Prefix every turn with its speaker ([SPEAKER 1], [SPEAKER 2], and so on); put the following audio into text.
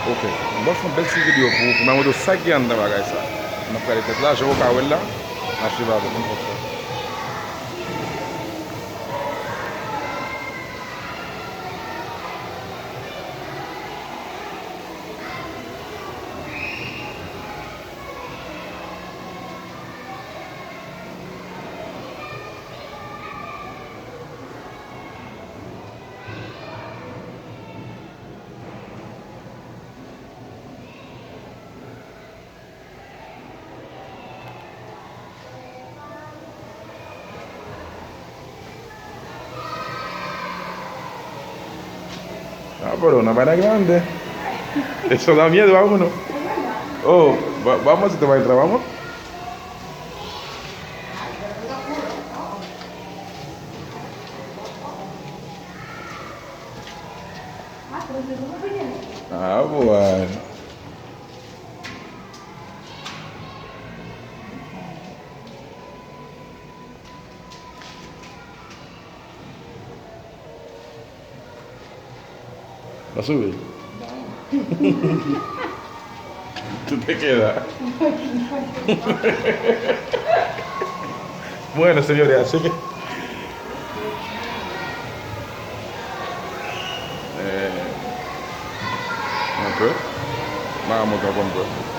[SPEAKER 1] Ok, mwen fon bel si video pou mwen mwen do sa ki an dan bagay sa. Mwen fè de tèt la, jè wò ka wèl la, mwen chè va mwen fò fò. Ah, pero una vaina grande. Eso da miedo, vámonos. Oh, vamos si te va a entrar, vamos. Ah, bueno. ¿La subes? ¿Tú te quedas? Bueno, señores, así que... ok. Vamos a contar.